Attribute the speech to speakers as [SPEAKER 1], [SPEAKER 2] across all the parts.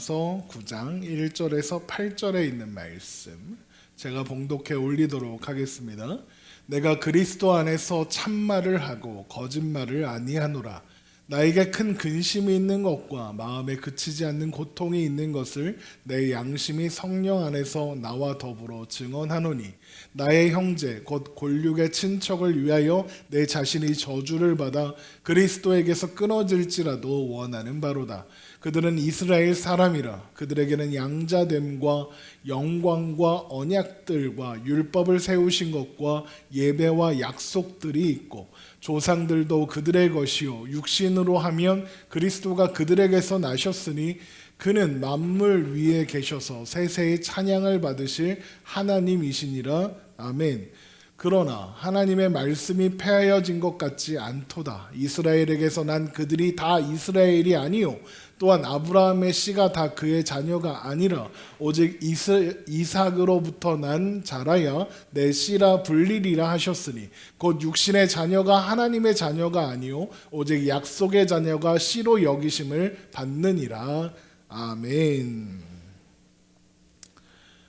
[SPEAKER 1] 로마서 9장 1절에서 8절에 있는 말씀 제가 봉독해 올리도록 하겠습니다. 내가 그리스도 안에서 참말을 하고 거짓말을 아니하노라. 나에게 큰 근심이 있는 것과 마음에 그치지 않는 고통이 있는 것을 내 양심이 성령 안에서 나와 더불어 증언하노니 나의 형제 곧 골육의 친척을 위하여 내 자신이 저주를 받아 그리스도에게서 끊어질지라도 원하는 바로다. 그들은 이스라엘 사람이라. 그들에게는 양자됨과 영광과 언약들과 율법을 세우신 것과 예배와 약속들이 있고 조상들도 그들의 것이요 육신으로 하면 그리스도가 그들에게서 나셨으니 그는 만물 위에 계셔서 세세히 찬양을 받으실 하나님이시니라. 아멘. 그러나 하나님의 말씀이 폐하여진 것 같지 않도다. 이스라엘에게서 난 그들이 다 이스라엘이 아니요 또한 아브라함의 씨가 다 그의 자녀가 아니라 오직 이삭으로부터 난 자라야 내 씨라 불리리라 하셨으니 곧 육신의 자녀가 하나님의 자녀가 아니요 오직 약속의 자녀가 씨로 여기심을 받느니라. 아멘.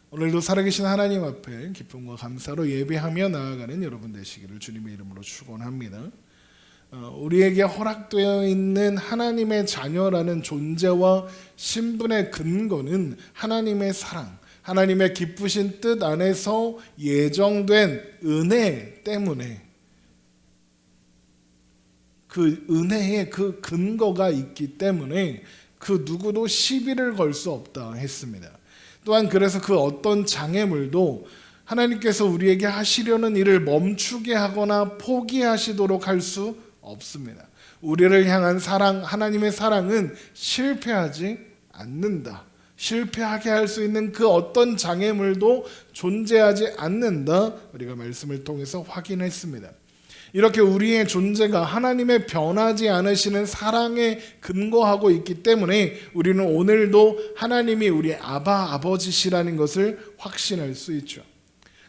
[SPEAKER 1] 오늘도 살아계신 하나님 앞에 기쁨과 감사로 예배하며 나아가는 여러분 되시기를 주님의 이름으로 축원합니다. 우리에게 허락되어 있는 하나님의 자녀라는 존재와 신분의 근거는 하나님의 사랑, 하나님의 기쁘신 뜻 안에서 예정된 은혜 때문에 그 은혜의 그 근거가 있기 때문에 그 누구도 시비를 걸 수 없다 했습니다. 또한 그래서 그 어떤 장애물도 하나님께서 우리에게 하시려는 일을 멈추게 하거나 포기하시도록 할 수 없습니다. 우리를 향한 사랑, 하나님의 사랑은 실패하지 않는다. 실패하게 할 수 있는 그 어떤 장애물도 존재하지 않는다. 우리가 말씀을 통해서 확인했습니다. 이렇게 우리의 존재가 하나님의 변하지 않으시는 사랑에 근거하고 있기 때문에 우리는 오늘도 하나님이 우리의 아버지시라는 것을 확신할 수 있죠.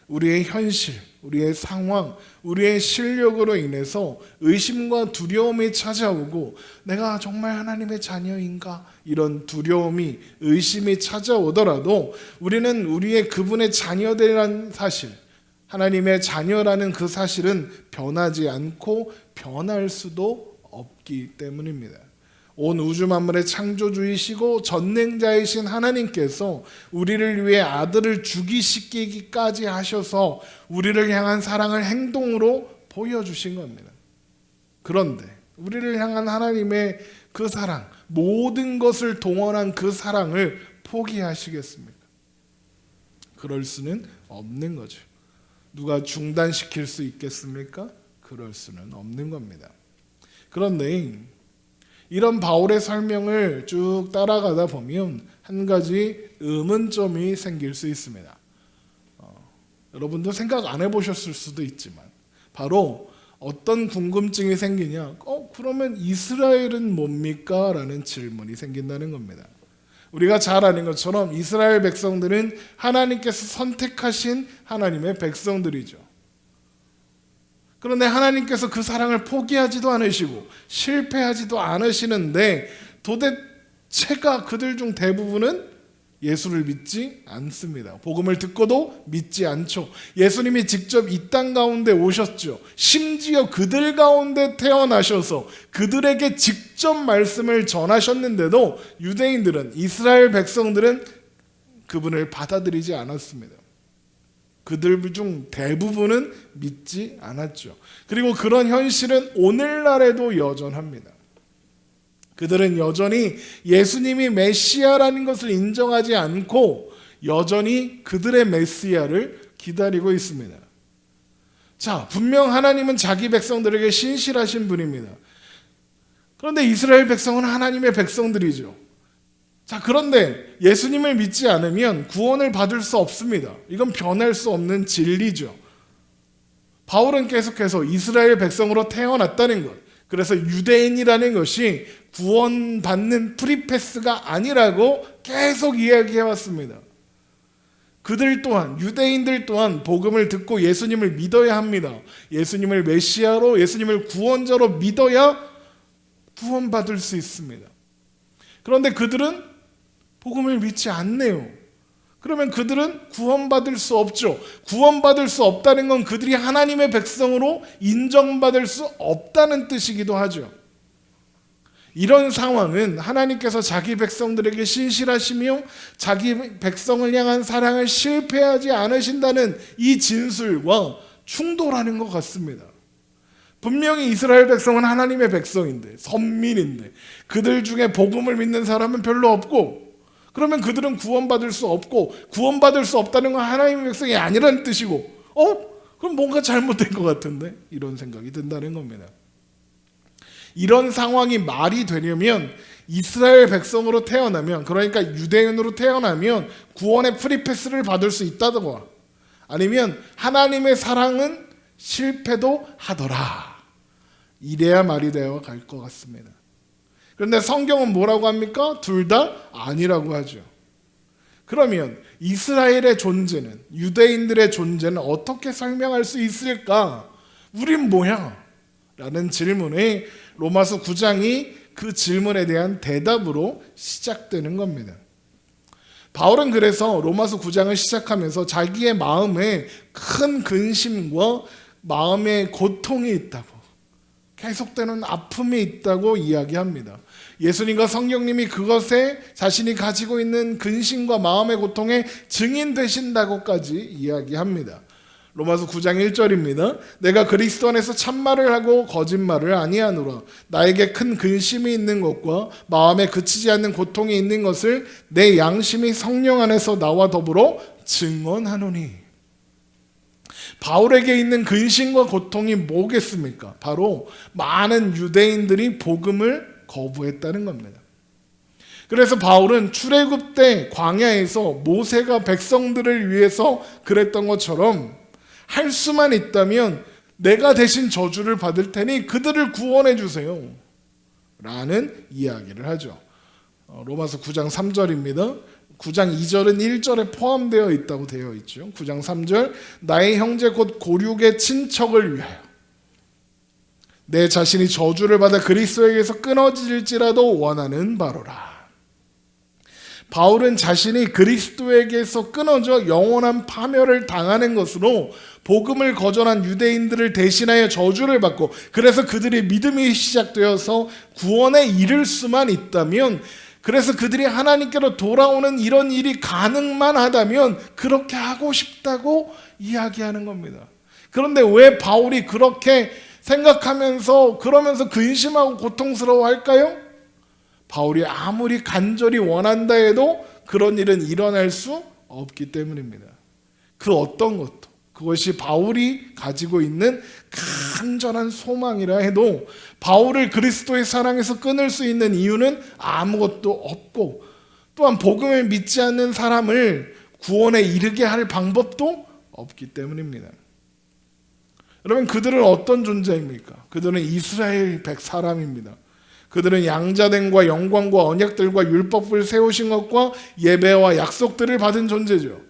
[SPEAKER 1] 우리의 현실, 우리의 상황, 우리의 실력으로 인해서 의심과 두려움이 찾아오고 내가 정말 하나님의 자녀인가? 이런 두려움이, 의심이 찾아오더라도 우리는 우리의 그분의 자녀들이라는 사실, 하나님의 자녀라는 그 사실은 변하지 않고 변할 수도 없기 때문입니다. 온 우주 만물의 창조주이시고 전능자이신 하나님께서 우리를 위해 아들을 죽이시키기까지 하셔서 우리를 향한 사랑을 행동으로 보여주신 겁니다. 그런데 우리를 향한 하나님의 그 사랑, 모든 것을 동원한 그 사랑을 포기하시겠습니까? 그럴 수는 없는 거죠. 누가 중단시킬 수 있겠습니까? 그럴 수는 없는 겁니다. 그런데 이런 바울의 설명을 쭉 따라가다 보면 한 가지 의문점이 생길 수 있습니다. 여러분도 생각 안 해보셨을 수도 있지만 바로 어떤 궁금증이 생기냐? 그러면 이스라엘은 뭡니까? 라는 질문이 생긴다는 겁니다. 우리가 잘 아는 것처럼 이스라엘 백성들은 하나님께서 선택하신 하나님의 백성들이죠. 그런데 하나님께서 그 사랑을 포기하지도 않으시고 실패하지도 않으시는데 도대체가 그들 중 대부분은 예수를 믿지 않습니다. 복음을 듣고도 믿지 않죠. 예수님이 직접 이 땅 가운데 오셨죠. 심지어 그들 가운데 태어나셔서 그들에게 직접 말씀을 전하셨는데도 유대인들은, 이스라엘 백성들은 그분을 받아들이지 않았습니다. 그들 중 대부분은 믿지 않았죠. 그리고 그런 현실은 오늘날에도 여전합니다. 그들은 여전히 예수님이 메시아라는 것을 인정하지 않고 여전히 그들의 메시아를 기다리고 있습니다. 자, 분명 하나님은 자기 백성들에게 신실하신 분입니다. 그런데 이스라엘 백성은 하나님의 백성들이죠. 자, 그런데 예수님을 믿지 않으면 구원을 받을 수 없습니다. 이건 변할 수 없는 진리죠. 바울은 계속해서 이스라엘 백성으로 태어났다는 것, 그래서 유대인이라는 것이 구원받는 프리패스가 아니라고 계속 이야기해왔습니다. 그들 또한, 유대인들 또한 복음을 듣고 예수님을 믿어야 합니다. 예수님을 메시아로, 예수님을 구원자로 믿어야 구원받을 수 있습니다. 그런데 그들은 복음을 믿지 않네요. 그러면 그들은 구원받을 수 없죠. 구원받을 수 없다는 건 그들이 하나님의 백성으로 인정받을 수 없다는 뜻이기도 하죠. 이런 상황은 하나님께서 자기 백성들에게 신실하시며 자기 백성을 향한 사랑을 실패하지 않으신다는 이 진술과 충돌하는 것 같습니다. 분명히 이스라엘 백성은 하나님의 백성인데, 선민인데, 그들 중에 복음을 믿는 사람은 별로 없고, 그러면 그들은 구원받을 수 없고, 구원받을 수 없다는 건 하나님의 백성이 아니라는 뜻이고, 그럼 뭔가 잘못된 것 같은데? 이런 생각이 든다는 겁니다. 이런 상황이 말이 되려면 이스라엘 백성으로 태어나면, 그러니까 유대인으로 태어나면 구원의 프리패스를 받을 수 있다더라. 아니면 하나님의 사랑은 실패도 하더라. 이래야 말이 되어 갈 것 같습니다. 그런데 성경은 뭐라고 합니까? 둘 다 아니라고 하죠. 그러면 이스라엘의 존재는, 유대인들의 존재는 어떻게 설명할 수 있을까? 우린 뭐야? 라는 질문에 로마서 9장이 그 질문에 대한 대답으로 시작되는 겁니다. 바울은 그래서 로마서 9장을 시작하면서 자기의 마음에 큰 근심과 마음의 고통이 있다고, 계속되는 아픔이 있다고 이야기합니다. 예수님과 성령님이 그것에 자신이 가지고 있는 근심과 마음의 고통에 증인 되신다고까지 이야기합니다. 로마서 9장 1절입니다. 내가 그리스도 안에서 참말을 하고 거짓말을 아니하노라. 나에게 큰 근심이 있는 것과 마음에 그치지 않는 고통이 있는 것을 내 양심이 성령 안에서 나와 더불어 증언하노니. 바울에게 있는 근심과 고통이 뭐겠습니까? 바로 많은 유대인들이 복음을 거부했다는 겁니다. 그래서 바울은 출애굽 때 광야에서 모세가 백성들을 위해서 그랬던 것처럼 할 수만 있다면 내가 대신 저주를 받을 테니 그들을 구원해 주세요 라는 이야기를 하죠. 로마서 9장 3절입니다. 9장 2절은 1절에 포함되어 있다고 되어 있죠. 9장 3절 나의 형제 곧 고륙의 친척을 위하여 내 자신이 저주를 받아 그리스도에게서 끊어질지라도 원하는 바로라. 바울은 자신이 그리스도에게서 끊어져 영원한 파멸을 당하는 것으로 복음을 거절한 유대인들을 대신하여 저주를 받고, 그래서 그들의 믿음이 시작되어서 구원에 이를 수만 있다면, 그래서 그들이 하나님께로 돌아오는 이런 일이 가능만 하다면 그렇게 하고 싶다고 이야기하는 겁니다. 그런데 왜 바울이 그렇게 생각하면서 그러면서 근심하고 고통스러워 할까요? 바울이 아무리 간절히 원한다 해도 그런 일은 일어날 수 없기 때문입니다. 그 어떤 것도, 그것이 바울이 가지고 있는 간절한 소망이라 해도 바울을 그리스도의 사랑에서 끊을 수 있는 이유는 아무것도 없고, 또한 복음을 믿지 않는 사람을 구원에 이르게 할 방법도 없기 때문입니다. 여러분, 그들은 어떤 존재입니까? 그들은 이스라엘 사람입니다. 그들은 양자됨과 영광과 언약들과 율법을 세우신 것과 예배와 약속들을 받은 존재죠.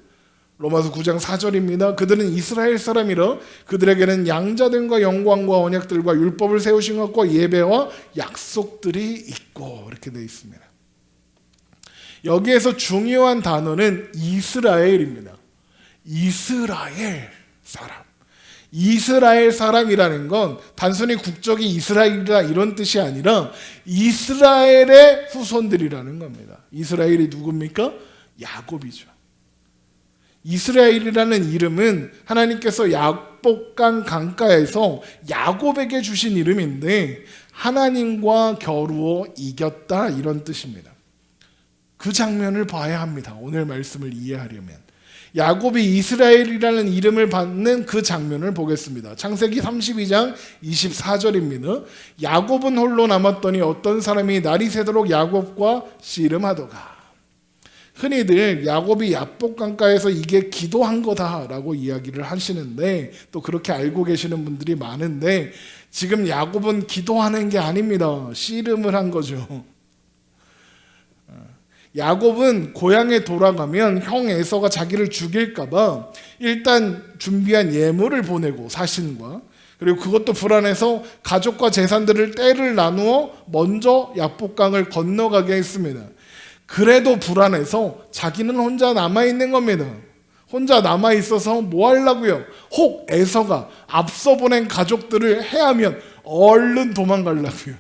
[SPEAKER 1] 로마서 9장 4절입니다. 그들은 이스라엘 사람이라 그들에게는 양자됨과 영광과 언약들과 율법을 세우신 것과 예배와 약속들이 있고, 이렇게 되어 있습니다. 여기에서 중요한 단어는 이스라엘입니다. 이스라엘 사람. 이스라엘 사람이라는 건 단순히 국적이 이스라엘이다 이런 뜻이 아니라 이스라엘의 후손들이라는 겁니다. 이스라엘이 누굽니까? 야곱이죠. 이스라엘이라는 이름은 하나님께서 야복강 강가에서 야곱에게 주신 이름인데, 하나님과 겨루어 이겼다 이런 뜻입니다. 그 장면을 봐야 합니다. 오늘 말씀을 이해하려면. 야곱이 이스라엘이라는 이름을 받는 그 장면을 보겠습니다. 창세기 32장 24절입니다. 야곱은 홀로 남았더니 어떤 사람이 날이 새도록 야곱과 씨름하더가. 흔히들 야곱이 야복강가에서 이게 기도한 거다라고 이야기를 하시는데, 또 그렇게 알고 계시는 분들이 많은데, 지금 야곱은 기도하는 게 아닙니다. 씨름을 한 거죠. 야곱은 고향에 돌아가면 형 에서가 자기를 죽일까봐 일단 준비한 예물을 보내고, 사신과, 그리고 그것도 불안해서 가족과 재산들을 떼를 나누어 먼저 야복강을 건너가게 했습니다. 그래도 불안해서 자기는 혼자 남아있는 겁니다. 혼자 남아있어서 뭐 하려고요? 혹 에서가 앞서 보낸 가족들을 해하면 얼른 도망가려고요.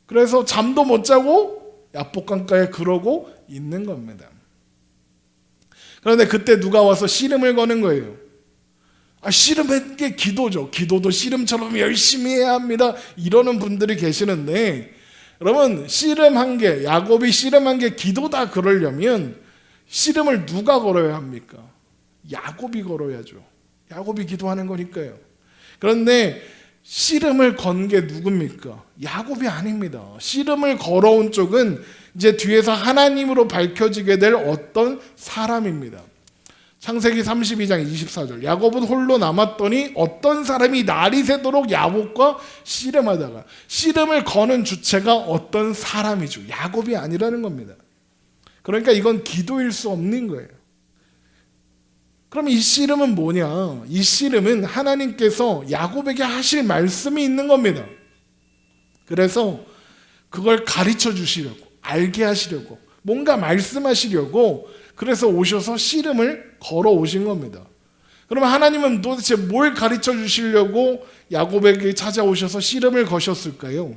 [SPEAKER 1] 그래서 잠도 못 자고 야복강가에 그러고 있는 겁니다. 그런데 그때 누가 와서 씨름을 거는 거예요. 씨름한 게 기도죠. 기도도 씨름처럼 열심히 해야 합니다. 이러는 분들이 계시는데, 여러분, 야곱이 씨름한 게 기도다 그러려면 씨름을 누가 걸어야 합니까? 야곱이 걸어야죠. 야곱이 기도하는 거니까요. 그런데 씨름을 건 게 누굽니까? 야곱이 아닙니다. 씨름을 걸어온 쪽은 이제 뒤에서 하나님으로 밝혀지게 될 어떤 사람입니다. 창세기 32장 24절, 야곱은 홀로 남았더니 어떤 사람이 날이 새도록 야곱과 씨름하다가, 씨름을 거는 주체가 어떤 사람이죠. 야곱이 아니라는 겁니다. 그러니까 이건 기도일 수 없는 거예요. 그럼 이 씨름은 뭐냐? 이 씨름은 하나님께서 야곱에게 하실 말씀이 있는 겁니다. 그래서 그걸 가르쳐 주시려고, 알게 하시려고, 뭔가 말씀하시려고, 그래서 오셔서 씨름을 걸어 오신 겁니다. 그러면 하나님은 도대체 뭘 가르쳐 주시려고 야곱에게 찾아오셔서 씨름을 거셨을까요?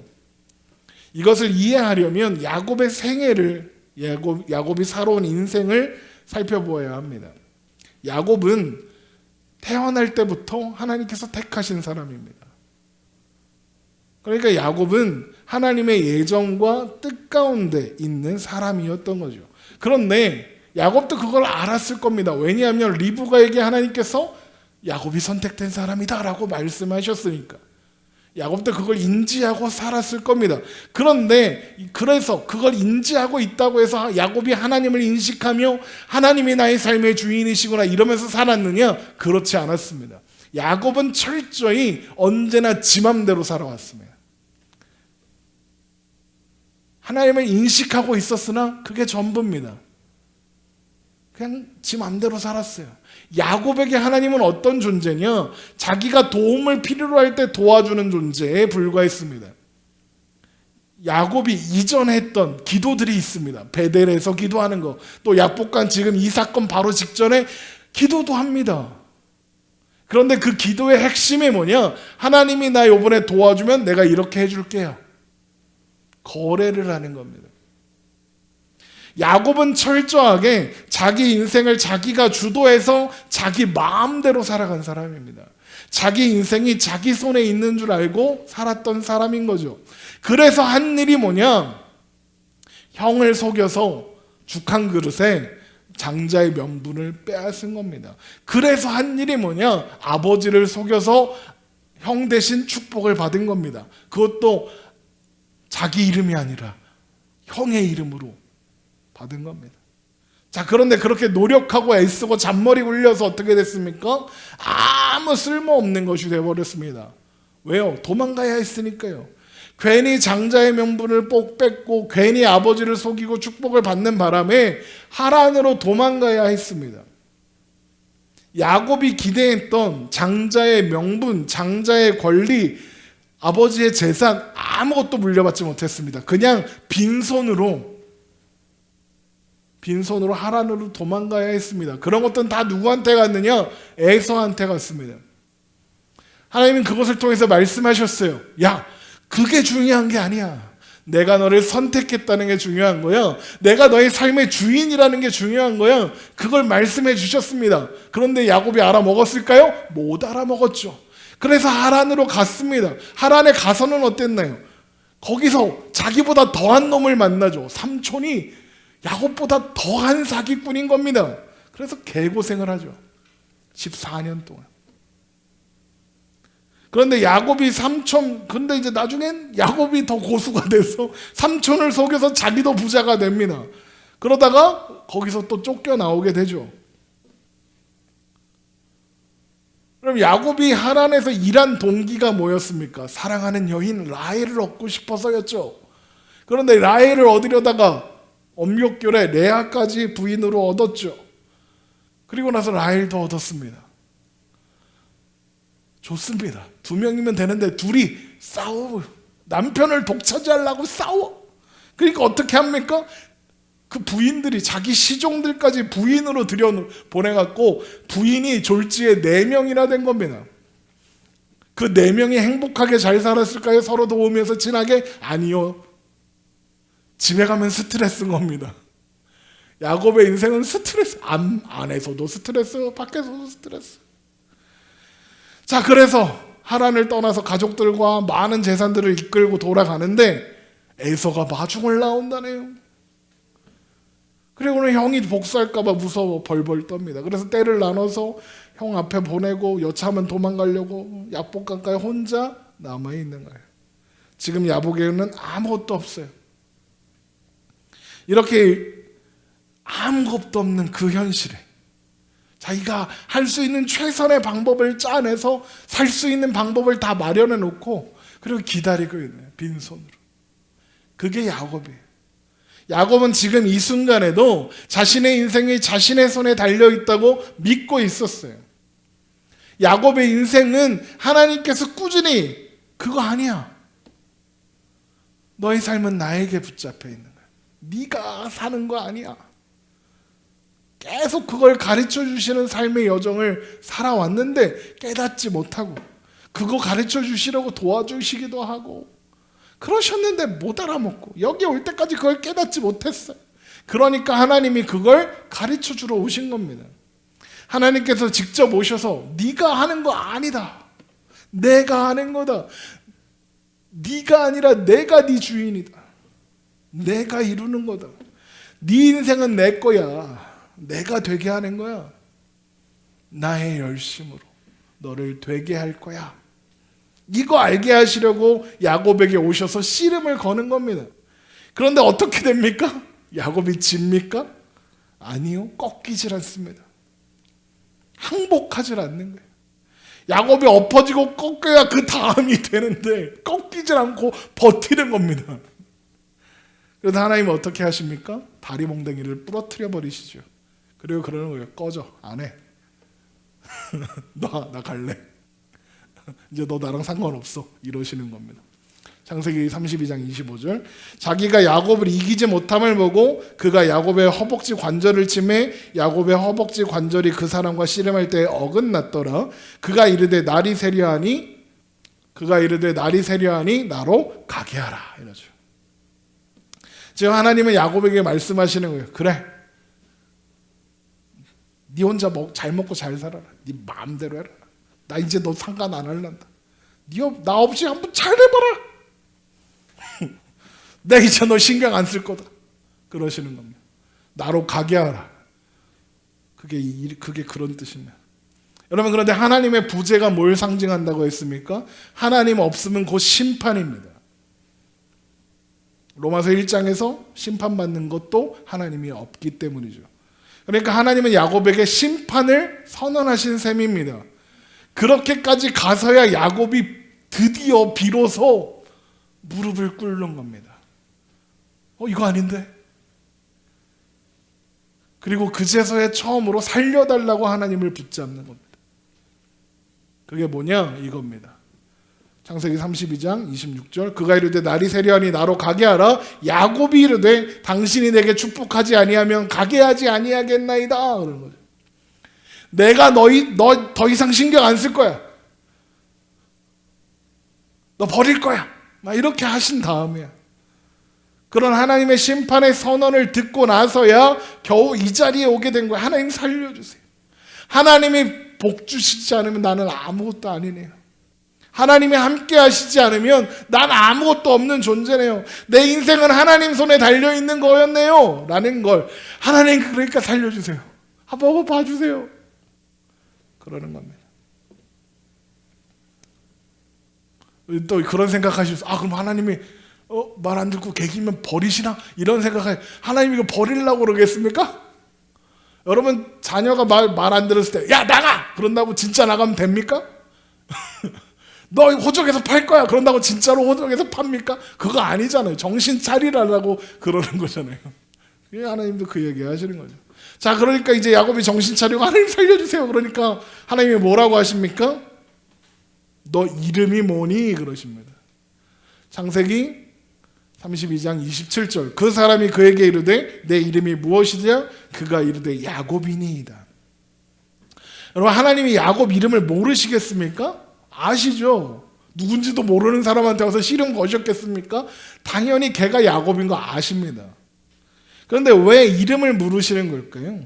[SPEAKER 1] 이것을 이해하려면 야곱의 생애를, 야곱이 살아온 인생을 살펴보아야 합니다. 야곱은 태어날 때부터 하나님께서 택하신 사람입니다. 그러니까 야곱은 하나님의 예정과 뜻 가운데 있는 사람이었던 거죠. 그런데 야곱도 그걸 알았을 겁니다. 왜냐하면 리브가에게 하나님께서 야곱이 선택된 사람이다 라고 말씀하셨으니까. 야곱도 그걸 인지하고 살았을 겁니다. 그래서 그걸 인지하고 있다고 해서 야곱이 하나님을 인식하며 하나님이 나의 삶의 주인이시구나 이러면서 살았느냐? 그렇지 않았습니다. 야곱은 철저히 언제나 지 맘대로 살아왔습니다. 하나님을 인식하고 있었으나 그게 전부입니다. 그냥 지 맘대로 살았어요. 야곱에게 하나님은 어떤 존재냐? 자기가 도움을 필요로 할 때 도와주는 존재에 불과했습니다. 야곱이 이전에 했던 기도들이 있습니다. 베델에서 기도하는 거, 또 야복강 지금 이 사건 바로 직전에 기도도 합니다. 그런데 그 기도의 핵심이 뭐냐? 하나님이 나 이번에 도와주면 내가 이렇게 해줄게요. 거래를 하는 겁니다. 야곱은 철저하게 자기 인생을 자기가 주도해서 자기 마음대로 살아간 사람입니다. 자기 인생이 자기 손에 있는 줄 알고 살았던 사람인 거죠. 그래서 한 일이 뭐냐? 형을 속여서 죽 한 그릇에 장자의 명분을 빼앗은 겁니다. 그래서 한 일이 뭐냐? 아버지를 속여서 형 대신 축복을 받은 겁니다. 그것도 자기 이름이 아니라 형의 이름으로 받은 겁니다. 자, 그런데 그렇게 노력하고 애쓰고 잔머리 굴려서 어떻게 됐습니까? 아무 쓸모없는 것이 되어버렸습니다. 왜요? 도망가야 했으니까요. 괜히 장자의 명분을 꼭 뺏고 괜히 아버지를 속이고 축복을 받는 바람에 하란으로 도망가야 했습니다. 야곱이 기대했던 장자의 명분, 장자의 권리, 아버지의 재산 아무것도 물려받지 못했습니다. 그냥 빈손으로 하란으로 도망가야 했습니다. 그런 것들은 다 누구한테 갔느냐? 에서한테 갔습니다. 하나님은 그것을 통해서 말씀하셨어요. 야, 그게 중요한 게 아니야. 내가 너를 선택했다는 게 중요한 거야. 내가 너의 삶의 주인이라는 게 중요한 거야. 그걸 말씀해 주셨습니다. 그런데 야곱이 알아먹었을까요? 못 알아먹었죠. 그래서 하란으로 갔습니다. 하란에 가서는 어땠나요? 거기서 자기보다 더한 놈을 만나죠. 삼촌이 야곱보다 더한 사기꾼인 겁니다. 그래서 개고생을 하죠. 14년 동안. 그런데 근데 이제 나중엔 야곱이 더 고수가 돼서 삼촌을 속여서 자기도 부자가 됩니다. 그러다가 거기서 또 쫓겨나오게 되죠. 그럼 야곱이 하란에서 일한 동기가 뭐였습니까? 사랑하는 여인 라헬을 얻고 싶어서였죠. 그런데 라헬을 얻으려다가 엄욕결에 레아까지 부인으로 얻었죠. 그리고 나서 라헬도 얻었습니다. 좋습니다. 2명이면 되는데 둘이 싸워. 남편을 독차지하려고 싸워. 그러니까 어떻게 합니까? 그 부인들이 자기 시종들까지 부인으로 들여보내갖고 부인이 졸지에 4명이나 된 겁니다. 그 4명이 행복하게 잘 살았을까요? 서로 도우면서 친하게? 아니요. 집에 가면 스트레스인 겁니다. 야곱의 인생은 스트레스. 안에서도 스트레스, 밖에서도 스트레스. 자, 그래서 하란을 떠나서 가족들과 많은 재산들을 이끌고 돌아가는데 에서가 마중을 나온다네요. 그리고는 형이 복수할까봐 무서워 벌벌 떱니다. 그래서 때를 나눠서 형 앞에 보내고 여차하면 도망가려고 약복강가에 혼자 남아있는 거예요. 지금 야복에는 아무것도 없어요. 이렇게 아무것도 없는 그 현실에 자기가 할 수 있는 최선의 방법을 짜내서 살 수 있는 방법을 다 마련해 놓고 그리고 기다리고 있는 빈손으로. 그게 야곱이에요. 야곱은 지금 이 순간에도 자신의 인생이 자신의 손에 달려있다고 믿고 있었어요. 야곱의 인생은 하나님께서 꾸준히 그거 아니야. 너의 삶은 나에게 붙잡혀 있는 거야. 네가 사는 거 아니야. 계속 그걸 가르쳐 주시는 삶의 여정을 살아왔는데 깨닫지 못하고 그거 가르쳐 주시려고 도와주시기도 하고 그러셨는데 못 알아먹고 여기 올 때까지 그걸 깨닫지 못했어요. 그러니까 하나님이 그걸 가르쳐 주러 오신 겁니다. 하나님께서 직접 오셔서 네가 하는 거 아니다. 내가 하는 거다. 네가 아니라 내가 네 주인이다. 내가 이루는 거다. 네 인생은 내 거야. 내가 되게 하는 거야. 나의 열심으로 너를 되게 할 거야. 이거 알게 하시려고 야곱에게 오셔서 씨름을 거는 겁니다. 그런데 어떻게 됩니까? 야곱이 집니까? 아니요. 꺾이질 않습니다. 항복하질 않는 거예요. 야곱이 엎어지고 꺾여야 그 다음이 되는데 꺾이질 않고 버티는 겁니다. 그래서 하나님은 어떻게 하십니까? 다리 몽댕이를 부러뜨려 버리시죠. 그리고 그러는 거예요. 꺼져. 안 해. 나 갈래. 이제 너 나랑 상관없어. 이러시는 겁니다. 창세기 32장 25절. 자기가 야곱을 이기지 못함을 보고 그가 야곱의 허벅지 관절을 치매 야곱의 허벅지 관절이 그 사람과 씨름할 때에 어긋났더라. 그가 이르되 날이 세려하니 나로 가게 하라. 이러죠. 지금 하나님은 야곱에게 말씀하시는 거예요. 그래. 네 혼자 잘 먹고 잘 살아라. 네 마음대로 해라. 나 이제 너 상관 안 할란다. 나 없이 한번 잘 해봐라. 나 이제 너 신경 안 쓸 거다. 그러시는 겁니다. 나로 가게 하라. 그게 그런 뜻입니다. 여러분, 그런데 하나님의 부재가 뭘 상징한다고 했습니까? 하나님 없으면 곧 심판입니다. 로마서 1장에서 심판받는 것도 하나님이 없기 때문이죠. 그러니까 하나님은 야곱에게 심판을 선언하신 셈입니다. 그렇게까지 가서야 야곱이 드디어 비로소 무릎을 꿇는 겁니다. 이거 아닌데? 그리고 그제서야 처음으로 살려달라고 하나님을 붙잡는 겁니다. 그게 뭐냐? 이겁니다. 창세기 32장 26절. 그가 이르되 날이 세려하니 나로 가게 하라. 야곱이 이르되 당신이 내게 축복하지 아니하면 가게 하지 아니하겠나이다. 그러는 거죠. 내가 너 더 이상 신경 안 쓸 거야. 너 버릴 거야. 막 이렇게 하신 다음에 그런 하나님의 심판의 선언을 듣고 나서야 겨우 이 자리에 오게 된 거야. 하나님 살려주세요. 하나님이 복 주시지 않으면 나는 아무것도 아니네요. 하나님이 함께 하시지 않으면 난 아무것도 없는 존재네요. 내 인생은 하나님 손에 달려있는 거였네요. 라는 걸 하나님 그러니까 살려주세요. 한번 봐주세요. 그러는 겁니다. 또 그런 생각하실 수, 그럼 하나님이 말 안 듣고 개기면 버리시나? 이런 생각하시. 하나님이 이거 버리려고 그러겠습니까? 여러분 자녀가 말 안 들었을 때 야 나가! 그런다고 진짜 나가면 됩니까? 너 호적에서 팔 거야. 그런다고 진짜로 호적에서 팝니까? 그거 아니잖아요. 정신 차리라고 그러는 거잖아요. 하나님도 그 얘기 하시는 거죠. 자, 그러니까 이제 야곱이 정신 차리고 하나님 살려주세요. 그러니까 하나님이 뭐라고 하십니까? 너 이름이 뭐니? 그러십니다. 창세기 32장 27절 그 사람이 그에게 이르되 내 이름이 무엇이냐? 그가 이르되 야곱이니이다. 여러분, 하나님이 야곱 이름을 모르시겠습니까? 아시죠? 누군지도 모르는 사람한테 와서 씨름 거셨겠습니까? 당연히 걔가 야곱인 거 아십니다. 그런데 왜 이름을 물으시는 걸까요?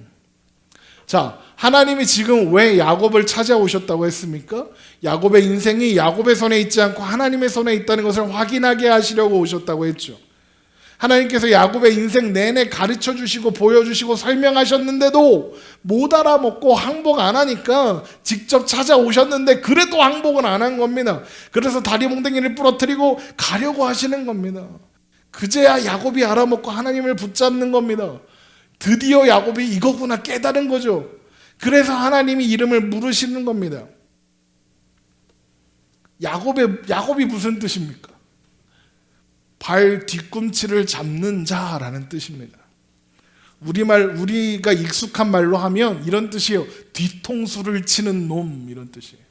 [SPEAKER 1] 자, 하나님이 지금 왜 야곱을 찾아오셨다고 했습니까? 야곱의 인생이 야곱의 손에 있지 않고 하나님의 손에 있다는 것을 확인하게 하시려고 오셨다고 했죠. 하나님께서 야곱의 인생 내내 가르쳐 주시고 보여주시고 설명하셨는데도 못 알아먹고 항복 안 하니까 직접 찾아오셨는데 그래도 항복은 안 한 겁니다. 그래서 다리 몽둥이를 부러뜨리고 가려고 하시는 겁니다. 그제야 야곱이 알아먹고 하나님을 붙잡는 겁니다. 드디어 야곱이 이거구나 깨달은 거죠. 그래서 하나님이 이름을 물으시는 겁니다. 야곱이 무슨 뜻입니까? 발 뒤꿈치를 잡는 자라는 뜻입니다. 우리가 익숙한 말로 하면 이런 뜻이에요. 뒤통수를 치는 놈, 이런 뜻이에요.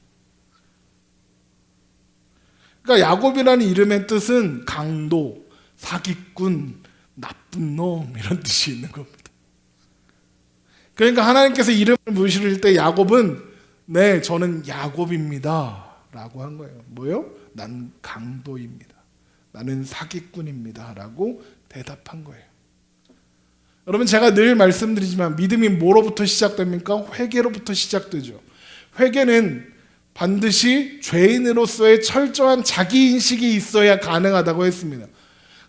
[SPEAKER 1] 그러니까 야곱이라는 이름의 뜻은 강도, 사기꾼, 나쁜 놈, 이런 뜻이 있는 겁니다. 그러니까 하나님께서 이름을 부르실 때 야곱은 네, 저는 야곱입니다 라고 한 거예요. 뭐요? 난 강도입니다. 나는 사기꾼입니다 라고 대답한 거예요. 여러분, 제가 늘 말씀드리지만 믿음이 뭐로부터 시작됩니까? 회개로부터 시작되죠. 회개는 반드시 죄인으로서의 철저한 자기인식이 있어야 가능하다고 했습니다.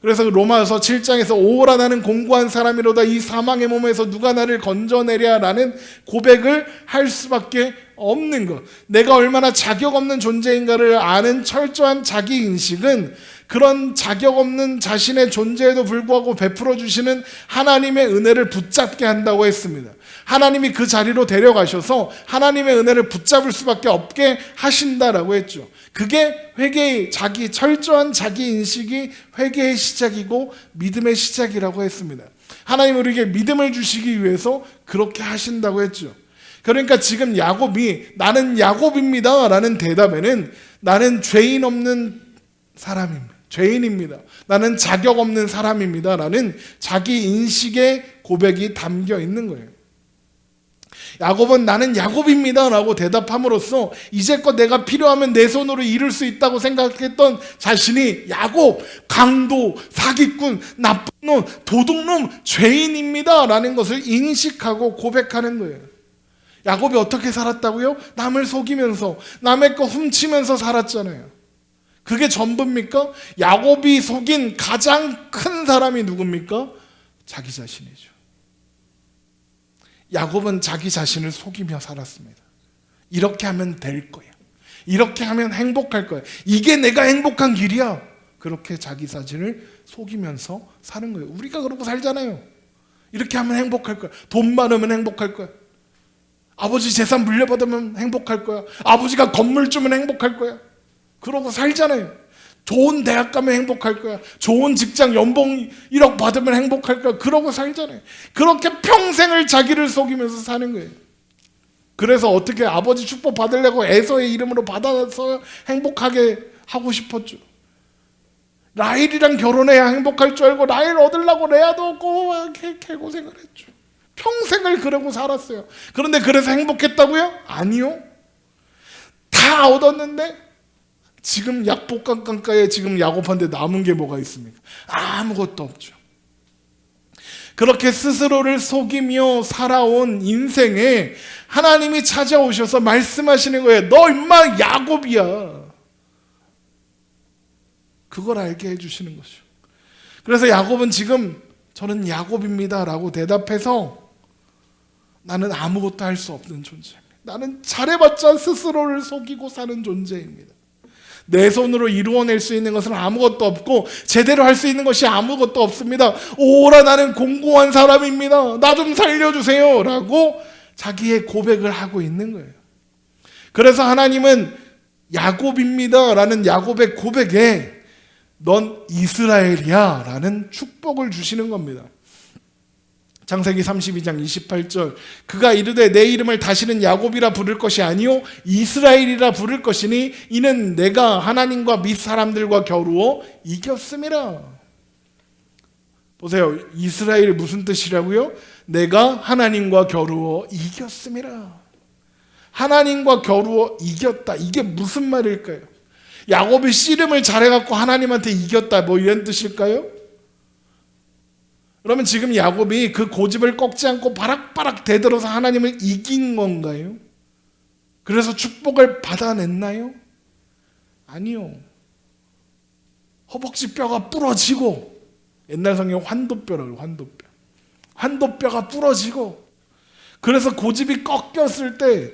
[SPEAKER 1] 그래서 로마서 7장에서 오라 나는 공고한 사람이로다 이 사망의 몸에서 누가 나를 건져내랴 라는 고백을 할 수밖에 없는 것, 내가 얼마나 자격 없는 존재인가를 아는 철저한 자기인식은 그런 자격 없는 자신의 존재에도 불구하고 베풀어 주시는 하나님의 은혜를 붙잡게 한다고 했습니다. 하나님이 그 자리로 데려가셔서 하나님의 은혜를 붙잡을 수밖에 없게 하신다라고 했죠. 그게 회개의 철저한 자기인식이 회개의 시작이고 믿음의 시작이라고 했습니다. 하나님 우리에게 믿음을 주시기 위해서 그렇게 하신다고 했죠. 그러니까 지금 야곱이 나는 야곱입니다 라는 대답에는 나는 죄인 없는 사람입니다. 죄인입니다. 나는 자격 없는 사람입니다 라는 자기 인식의 고백이 담겨 있는 거예요. 야곱은 나는 야곱입니다 라고 대답함으로써 이제껏 내가 필요하면 내 손으로 이룰 수 있다고 생각했던 자신이 야곱, 강도, 사기꾼, 나쁜 놈, 도둑놈, 죄인입니다 라는 것을 인식하고 고백하는 거예요. 야곱이 어떻게 살았다고요? 남을 속이면서 남의 거 훔치면서 살았잖아요. 그게 전부입니까? 야곱이 속인 가장 큰 사람이 누굽니까? 자기 자신이죠. 야곱은 자기 자신을 속이며 살았습니다. 이렇게 하면 될 거야. 이렇게 하면 행복할 거야. 이게 내가 행복한 길이야. 그렇게 자기 자신을 속이면서 사는 거예요. 우리가 그러고 살잖아요. 이렇게 하면 행복할 거야. 돈 많으면 행복할 거야. 아버지 재산 물려받으면 행복할 거야. 아버지가 건물 주면 행복할 거야. 그러고 살잖아요. 좋은 대학 가면 행복할 거야. 좋은 직장 연봉 1억 받으면 행복할 거야. 그러고 살잖아요. 그렇게 평생을 자기를 속이면서 사는 거예요. 그래서 어떻게 아버지 축복 받으려고 에서의 이름으로 받아서 행복하게 하고 싶었죠. 라헬이랑 결혼해야 행복할 줄 알고 라헬 얻으려고 레아도 없고 개고생을 했죠. 평생을 그러고 살았어요. 그런데 그래서 행복했다고요? 아니요. 다 얻었는데 지금 약복강가에 지금 야곱한테 남은 게 뭐가 있습니까? 아무것도 없죠. 그렇게 스스로를 속이며 살아온 인생에 하나님이 찾아오셔서 말씀하시는 거예요. 너 임마 야곱이야. 그걸 알게 해주시는 거죠. 그래서 야곱은 지금 저는 야곱입니다 라고 대답해서 나는 아무것도 할 수 없는 존재입니다. 나는 잘해봤자 스스로를 속이고 사는 존재입니다. 내 손으로 이루어낼 수 있는 것은 아무것도 없고 제대로 할 수 있는 것이 아무것도 없습니다. 오라 나는 공고한 사람입니다. 나 좀 살려주세요 라고 자기의 고백을 하고 있는 거예요. 그래서 하나님은 야곱입니다 라는 야곱의 고백에 넌 이스라엘이야 라는 축복을 주시는 겁니다. 창세기 32장 28절 그가 이르되 내 이름을 다시는 야곱이라 부를 것이 아니요 이스라엘이라 부를 것이니 이는 내가 하나님과 밑 사람들과 겨루어 이겼음이라. 보세요. 이스라엘이 무슨 뜻이라고요? 내가 하나님과 겨루어 이겼음이라. 하나님과 겨루어 이겼다. 이게 무슨 말일까요? 야곱이 씨름을 잘해갖고 하나님한테 이겼다. 뭐 이런 뜻일까요? 그러면 지금 야곱이 그 고집을 꺾지 않고 바락바락 대들어서 하나님을 이긴 건가요? 그래서 축복을 받아냈나요? 아니요. 허벅지 뼈가 부러지고, 옛날 성경 환도뼈라고, 환도뼈. 환도뼈가 부러지고, 그래서 고집이 꺾였을 때,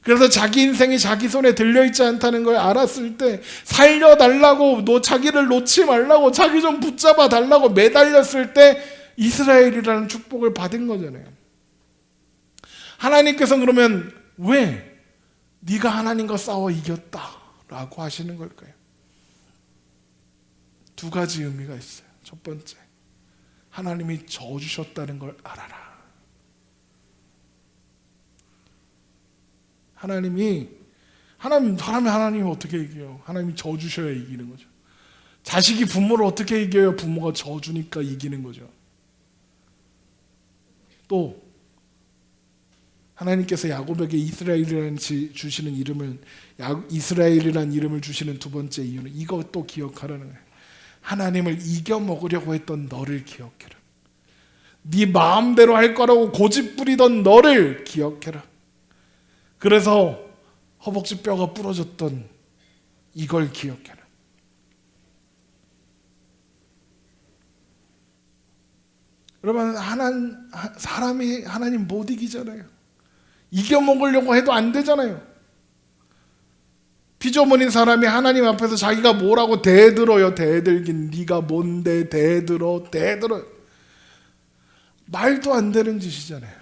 [SPEAKER 1] 그래서 자기 인생이 자기 손에 들려있지 않다는 걸 알았을 때 살려달라고, 자기를 놓지 말라고, 자기 좀 붙잡아 달라고 매달렸을 때 이스라엘이라는 축복을 받은 거잖아요. 하나님께서 그러면 왜 네가 하나님과 싸워 이겼다 라고 하시는 걸까요? 두 가지 의미가 있어요. 첫 번째, 하나님이 져주셨다는 걸 알아라. 사람이 하나님을 어떻게 이겨요? 하나님이 져주셔야 이기는 거죠. 자식이 부모를 어떻게 이겨요? 부모가 져주니까 이기는 거죠. 또 하나님께서 야곱에게 이스라엘이라는 주시는 이름을, 이스라엘이라는 이름을 주시는 두 번째 이유는 이것도 기억하라는 거예요. 하나님을 이겨 먹으려고 했던 너를 기억해라. 네 마음대로 할 거라고 고집 부리던 너를 기억해라. 그래서 허벅지 뼈가 부러졌던 이걸 기억해라. 여러분, 사람이 하나님 못 이기잖아요. 이겨먹으려고 해도 안 되잖아요. 피조물인 사람이 하나님 앞에서 자기가 뭐라고 대들어요. 대들긴 네가 뭔데 대들어. 말도 안 되는 짓이잖아요.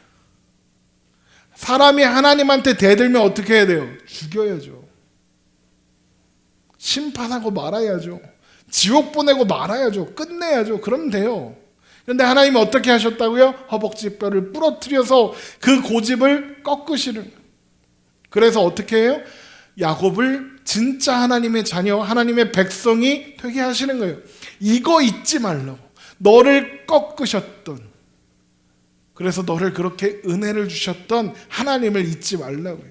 [SPEAKER 1] 사람이 하나님한테 대들면 어떻게 해야 돼요? 죽여야죠. 심판하고 말아야죠. 지옥 보내고 말아야죠. 끝내야죠. 그러면 돼요. 그런데 하나님이 어떻게 하셨다고요? 허벅지 뼈를 부러뜨려서 그 고집을 꺾으시는. 그래서 어떻게 해요? 야곱을 진짜 하나님의 자녀, 하나님의 백성이 되게 하시는 거예요. 이거 잊지 말라고. 너를 꺾으셨던, 그래서 너를 그렇게 은혜를 주셨던 하나님을 잊지 말라고요.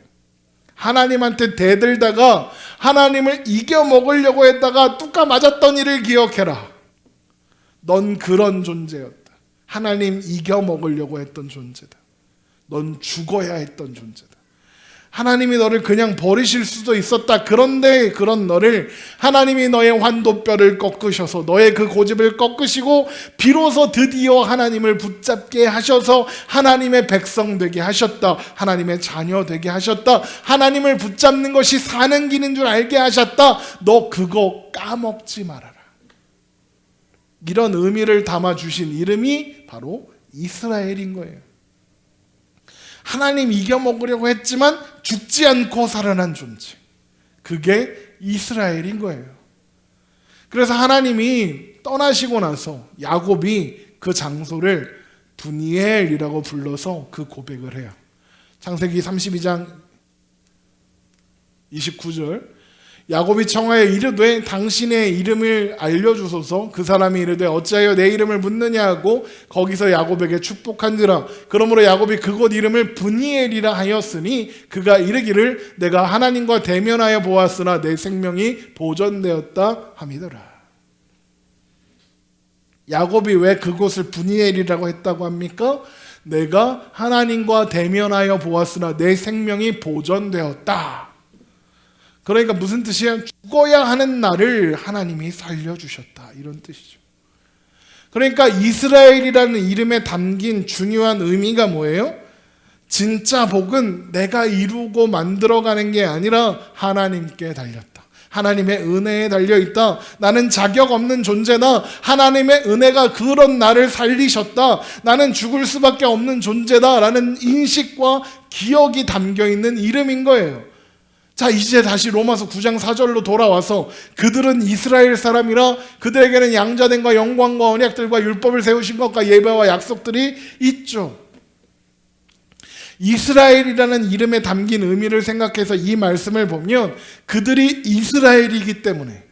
[SPEAKER 1] 하나님한테 대들다가 하나님을 이겨 먹으려고 했다가 뚜까 맞았던 일을 기억해라. 넌 그런 존재였다. 하나님 이겨 먹으려고 했던 존재다. 넌 죽어야 했던 존재다. 하나님이 너를 그냥 버리실 수도 있었다. 그런데 그런 너를 하나님이 너의 환도뼈를 꺾으셔서 너의 그 고집을 꺾으시고 비로소 드디어 하나님을 붙잡게 하셔서 하나님의 백성 되게 하셨다. 하나님의 자녀 되게 하셨다. 하나님을 붙잡는 것이 사는 길인 줄 알게 하셨다. 너 그거 까먹지 말아라. 이런 의미를 담아주신 이름이 바로 이스라엘인 거예요. 하나님 이겨먹으려고 했지만 죽지 않고 살아난 존재, 그게 이스라엘인 거예요. 그래서 하나님이 떠나시고 나서 야곱이 그 장소를 분이엘이라고 불러서 그 고백을 해요. 창세기 32장 29절, 야곱이 청하여 이르되 당신의 이름을 알려주소서. 그 사람이 이르되 어찌하여 내 이름을 묻느냐 하고 거기서 야곱에게 축복한지라. 그러므로 야곱이 그곳 이름을 분이엘이라 하였으니 그가 이르기를 내가 하나님과 대면하여 보았으나 내 생명이 보존되었다 함이더라. 야곱이 왜 그곳을 분이엘이라고 했다고 합니까? 내가 하나님과 대면하여 보았으나 내 생명이 보존되었다. 그러니까 무슨 뜻이야? 죽어야 하는 나를 하나님이 살려주셨다, 이런 뜻이죠. 그러니까 이스라엘이라는 이름에 담긴 중요한 의미가 뭐예요? 진짜 복은 내가 이루고 만들어가는 게 아니라 하나님께 달렸다. 하나님의 은혜에 달려있다. 나는 자격 없는 존재다. 하나님의 은혜가 그런 나를 살리셨다. 나는 죽을 수밖에 없는 존재다 라는 인식과 기억이 담겨있는 이름인 거예요. 자, 이제 다시 로마서 9장 4절로 돌아와서 그들은 이스라엘 사람이라 그들에게는 양자됨과 영광과 언약들과 율법을 세우신 것과 예배와 약속들이 있죠. 이스라엘이라는 이름에 담긴 의미를 생각해서 이 말씀을 보면 그들이 이스라엘이기 때문에,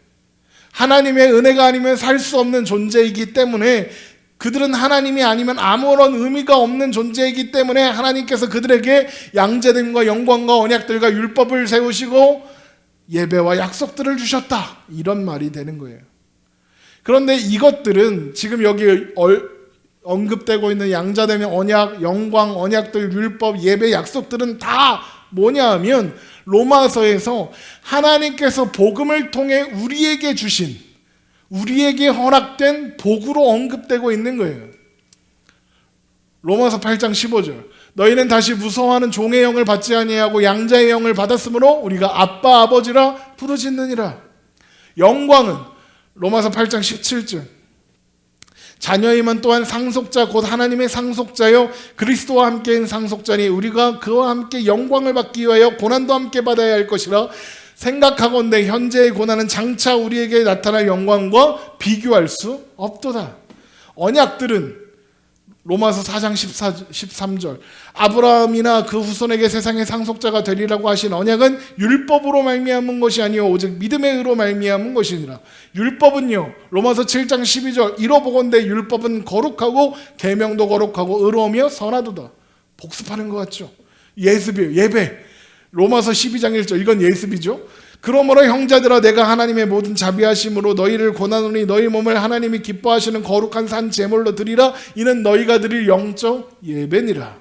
[SPEAKER 1] 하나님의 은혜가 아니면 살 수 없는 존재이기 때문에 그들은 하나님이 아니면 아무런 의미가 없는 존재이기 때문에 하나님께서 그들에게 양재됨과 영광과 언약들과 율법을 세우시고 예배와 약속들을 주셨다, 이런 말이 되는 거예요. 그런데 이것들은 지금 여기 언급되고 있는 양자됨의 언약, 영광, 언약들, 율법, 예배, 약속들은 다 뭐냐 하면 로마서에서 하나님께서 복음을 통해 우리에게 주신, 우리에게 허락된 복으로 언급되고 있는 거예요. 로마서 8장 15절, 너희는 다시 무서워하는 종의 영을 받지 아니하고 양자의 영을 받았으므로 우리가 아빠 아버지라 부르짖느니라. 영광은 로마서 8장 17절, 자녀임은 또한 상속자 곧 하나님의 상속자요 그리스도와 함께인 상속자니 우리가 그와 함께 영광을 받기 위하여 고난도 함께 받아야 할 것이라 생각하건대 현재의 고난은 장차 우리에게 나타날 영광과 비교할 수 없도다. 언약들은 로마서 4장 13절, 아브라함이나 그 후손에게 세상의 상속자가 되리라고 하신 언약은 율법으로 말미암은 것이 아니요 오직 믿음의 의로 말미암은 것이니라. 율법은요, 로마서 7장 12절, 이로보건대 율법은 거룩하고 계명도 거룩하고 의로우며 선하도다. 복습하는 것 같죠? 예배, 로마서 12장 1절, 이건 예습이죠. 그러므로 형제들아 내가 하나님의 모든 자비하심으로 너희를 권하노니 너희 몸을 하나님이 기뻐하시는 거룩한 산 제물로 드리라. 이는 너희가 드릴 영적 예배니라.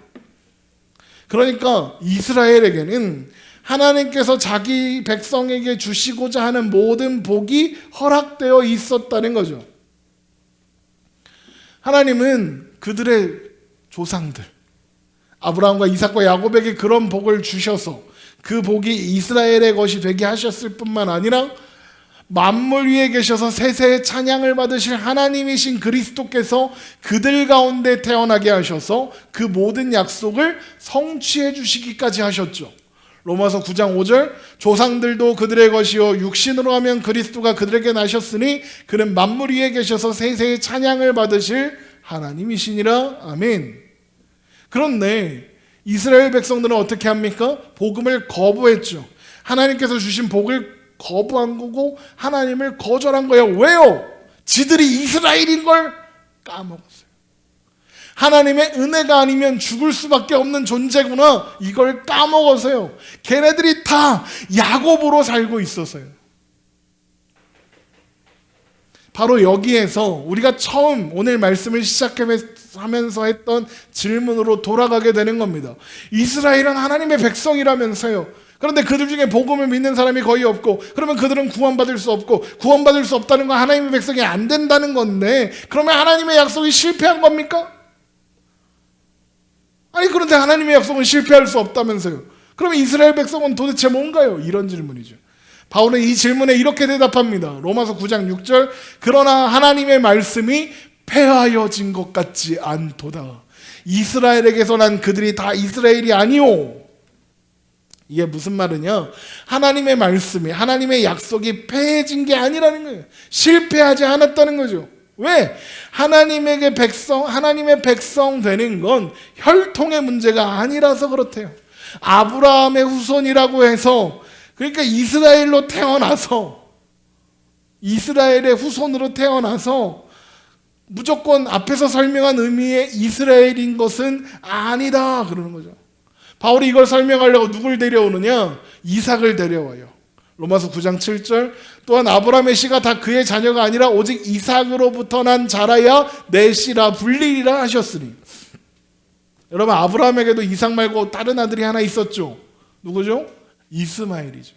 [SPEAKER 1] 그러니까 이스라엘에게는 하나님께서 자기 백성에게 주시고자 하는 모든 복이 허락되어 있었다는 거죠. 하나님은 그들의 조상들 아브라함과 이삭과 야곱에게 그런 복을 주셔서 그 복이 이스라엘의 것이 되게 하셨을 뿐만 아니라 만물 위에 계셔서 세세의 찬양을 받으실 하나님이신 그리스도께서 그들 가운데 태어나게 하셔서 그 모든 약속을 성취해 주시기까지 하셨죠. 로마서 9장 5절, 조상들도 그들의 것이요 육신으로 하면 그리스도가 그들에게 나셨으니 그는 만물 위에 계셔서 세세의 찬양을 받으실 하나님이시니라. 아멘. 그런데 이스라엘 백성들은 어떻게 합니까? 복음을 거부했죠. 하나님께서 주신 복을 거부한 거고 하나님을 거절한 거예요. 왜요? 지들이 이스라엘인 걸 까먹었어요. 하나님의 은혜가 아니면 죽을 수밖에 없는 존재구나, 이걸 까먹어서요. 걔네들이 다 야곱으로 살고 있었어요. 바로 여기에서 우리가 처음 오늘 말씀을 시작하면서 했던 질문으로 돌아가게 되는 겁니다. 이스라엘은 하나님의 백성이라면서요. 그런데 그들 중에 복음을 믿는 사람이 거의 없고, 그러면 그들은 구원받을 수 없고, 구원받을 수 없다는 건 하나님의 백성이 안 된다는 건데, 그러면 하나님의 약속이 실패한 겁니까? 아니, 그런데 하나님의 약속은 실패할 수 없다면서요. 그러면 이스라엘 백성은 도대체 뭔가요? 이런 질문이죠. 바울은 이 질문에 이렇게 대답합니다. 로마서 9장 6절, 그러나 하나님의 말씀이 폐하여진 것 같지 않도다. 이스라엘에게서 난 그들이 다 이스라엘이 아니오. 이게 무슨 말이냐? 하나님의 말씀이, 하나님의 약속이 폐해진 게 아니라는 거예요. 실패하지 않았다는 거죠. 왜? 하나님의 백성 되는 건 혈통의 문제가 아니라서 그렇대요. 아브라함의 후손이라고 해서, 그러니까 이스라엘로 태어나서, 이스라엘의 후손으로 태어나서 무조건 앞에서 설명한 의미의 이스라엘인 것은 아니다 그러는 거죠. 바울이 이걸 설명하려고 누굴 데려오느냐? 이삭을 데려와요. 로마서 9장 7절, 또한 아브라함의 씨가 다 그의 자녀가 아니라 오직 이삭으로부터 난 자라야 내 씨라 불리리라 하셨으니. 여러분, 아브라함에게도 이삭 말고 다른 아들이 하나 있었죠. 누구죠? 이스마엘이죠.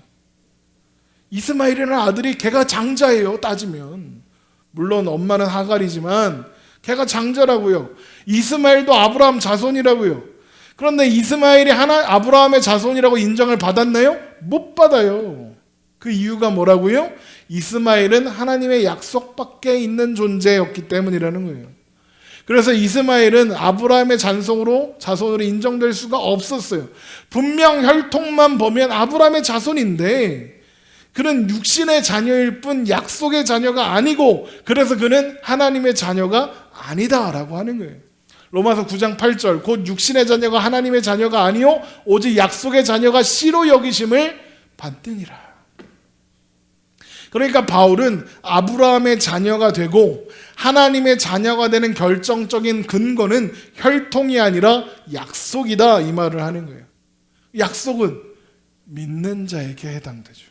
[SPEAKER 1] 이스마엘이라는 아들이 걔가 장자예요, 따지면. 물론 엄마는 하갈이지만 걔가 장자라고요. 이스마엘도 아브라함 자손이라고요. 그런데 이스마엘이 아브라함의 자손이라고 인정을 받았나요? 못 받아요. 그 이유가 뭐라고요? 이스마엘은 하나님의 약속 밖에 있는 존재였기 때문이라는 거예요. 그래서 이스마엘은 아브라함의 자손으로 인정될 수가 없었어요. 분명 혈통만 보면 아브라함의 자손인데 그는 육신의 자녀일 뿐 약속의 자녀가 아니고, 그래서 그는 하나님의 자녀가 아니다라고 하는 거예요. 로마서 9장 8절, 곧 육신의 자녀가 하나님의 자녀가 아니요 오직 약속의 자녀가 씨로 여기심을 받느니라. 그러니까 바울은 아브라함의 자녀가 되고 하나님의 자녀가 되는 결정적인 근거는 혈통이 아니라 약속이다, 이 말을 하는 거예요. 약속은 믿는 자에게 해당되죠.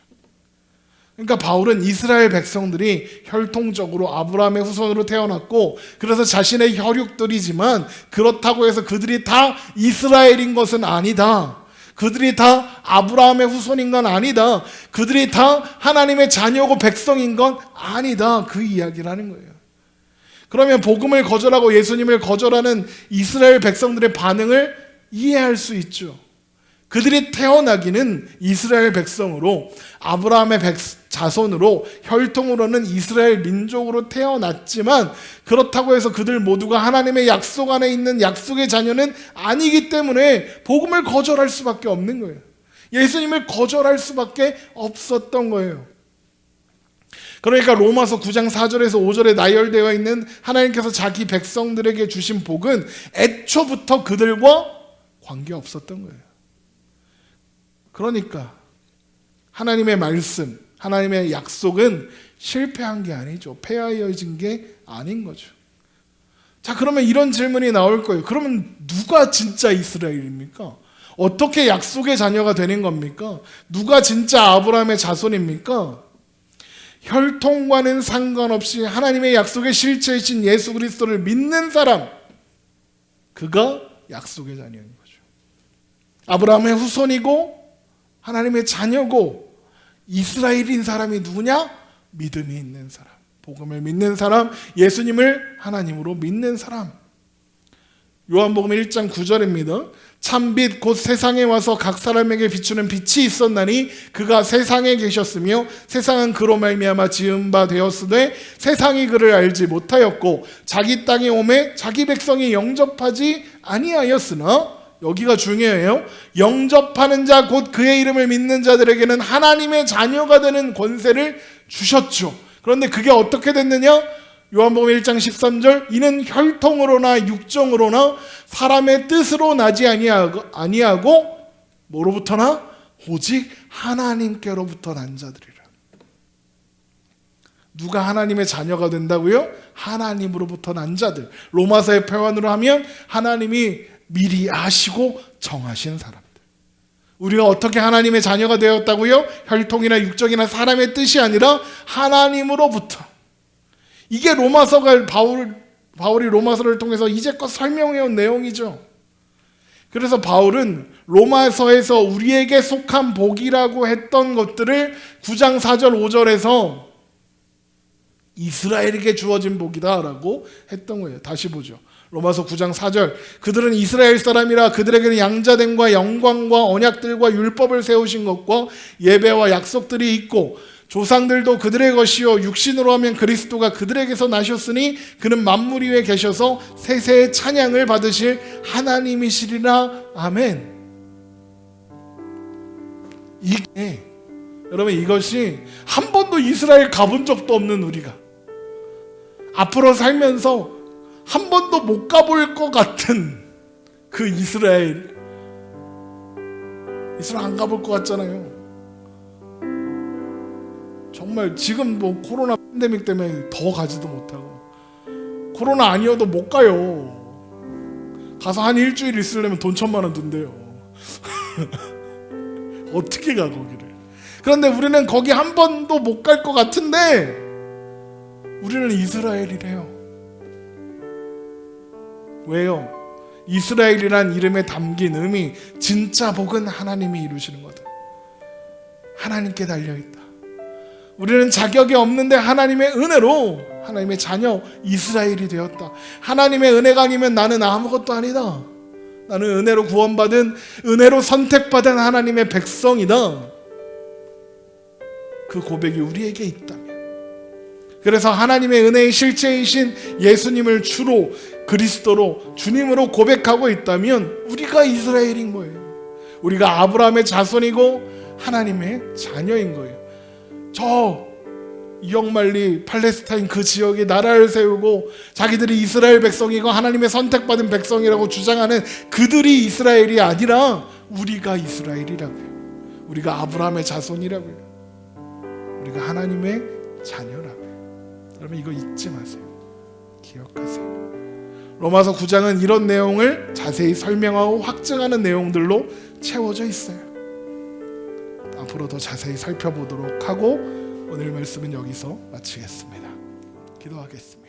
[SPEAKER 1] 그러니까 바울은 이스라엘 백성들이 혈통적으로 아브라함의 후손으로 태어났고, 그래서 자신의 혈육들이지만 그렇다고 해서 그들이 다 이스라엘인 것은 아니다. 그들이 다 아브라함의 후손인 건 아니다. 그들이 다 하나님의 자녀고 백성인 건 아니다. 그 이야기를 하는 거예요. 그러면 복음을 거절하고 예수님을 거절하는 이스라엘 백성들의 반응을 이해할 수 있죠. 그들이 태어나기는 이스라엘 백성으로, 아브라함의 자손으로, 혈통으로는 이스라엘 민족으로 태어났지만 그렇다고 해서 그들 모두가 하나님의 약속 안에 있는 약속의 자녀는 아니기 때문에 복음을 거절할 수밖에 없는 거예요. 예수님을 거절할 수밖에 없었던 거예요. 그러니까 로마서 9장 4절에서 5절에 나열되어 있는 하나님께서 자기 백성들에게 주신 복은 애초부터 그들과 관계없었던 거예요. 그러니까 하나님의 말씀, 하나님의 약속은 실패한 게 아니죠. 폐하여진 게 아닌 거죠. 자, 그러면 이런 질문이 나올 거예요. 그러면 누가 진짜 이스라엘입니까? 어떻게 약속의 자녀가 되는 겁니까? 누가 진짜 아브라함의 자손입니까? 혈통과는 상관없이 하나님의 약속의 실체이신 예수 그리스도를 믿는 사람, 그가 약속의 자녀인 거죠. 아브라함의 후손이고 하나님의 자녀고 이스라엘인 사람이 누구냐? 믿음이 있는 사람, 복음을 믿는 사람, 예수님을 하나님으로 믿는 사람. 요한복음 1장 9절입니다. 참빛 곧 세상에 와서 각 사람에게 비추는 빛이 있었나니 그가 세상에 계셨으며 세상은 그로 말미암아 지은 바 되었으되 세상이 그를 알지 못하였고 자기 땅에 오매 자기 백성이 영접하지 아니하였으나, 여기가 중요해요. 영접하는 자 곧 그의 이름을 믿는 자들에게는 하나님의 자녀가 되는 권세를 주셨죠. 그런데 그게 어떻게 됐느냐? 요한복음 1장 13절, 이는 혈통으로나 육정으로나 사람의 뜻으로 나지 아니하고 뭐로부터나 오직 하나님께로부터 난 자들이라. 누가 하나님의 자녀가 된다고요? 하나님으로부터 난 자들. 로마서의 표현으로 하면 하나님이 미리 아시고 정하신 사람들. 우리가 어떻게 하나님의 자녀가 되었다고요? 혈통이나 육정이나 사람의 뜻이 아니라 하나님으로부터. 이게 로마서가 바울이 로마서를 통해서 이제껏 설명해온 내용이죠. 그래서 바울은 로마서에서 우리에게 속한 복이라고 했던 것들을 9장 4절 5절에서 이스라엘에게 주어진 복이다라고 했던 거예요. 다시 보죠. 로마서 9장 4절, 그들은 이스라엘 사람이라 그들에게는 양자됨과 영광과 언약들과 율법을 세우신 것과 예배와 약속들이 있고 조상들도 그들의 것이요 육신으로 하면 그리스도가 그들에게서 나셨으니 그는 만물 위에 계셔서 세세의 찬양을 받으실 하나님이시리라. 아멘. 이게, 여러분, 이것이 한 번도 이스라엘 가본 적도 없는 우리가 앞으로 살면서 한 번도 못 가볼 것 같은 그 이스라엘 안 가볼 것 같잖아요. 정말 지금 뭐 코로나 팬데믹 때문에 더 가지도 못하고, 코로나 아니어도 못 가요. 가서 한 일주일 있으려면 돈 1,000만 원 든대요. 어떻게 가 거기를. 그런데 우리는 거기 한 번도 못 갈 것 같은데 우리는 이스라엘이래요. 왜요? 이스라엘이란 이름에 담긴 의미, 진짜 복은 하나님이 이루시는 거다. 하나님께 달려있다. 우리는 자격이 없는데 하나님의 은혜로 하나님의 자녀 이스라엘이 되었다. 하나님의 은혜가 아니면 나는 아무것도 아니다. 나는 은혜로 구원받은, 은혜로 선택받은 하나님의 백성이다. 그 고백이 우리에게 있다면, 그래서 하나님의 은혜의 실체이신 예수님을 주로, 그리스도로, 주님으로 고백하고 있다면 우리가 이스라엘인 거예요. 우리가 아브라함의 자손이고 하나님의 자녀인 거예요. 저 이역만리 팔레스타인 그 지역에 나라를 세우고 자기들이 이스라엘 백성이고 하나님의 선택받은 백성이라고 주장하는 그들이 이스라엘이 아니라 우리가 이스라엘이라고요. 우리가 아브라함의 자손이라고요. 우리가 하나님의 자녀라. 여러분 이거 잊지 마세요. 기억하세요. 로마서 9장은 이런 내용을 자세히 설명하고 확증하는 내용들로 채워져 있어요. 앞으로 더 자세히 살펴보도록 하고 오늘 말씀은 여기서 마치겠습니다. 기도하겠습니다.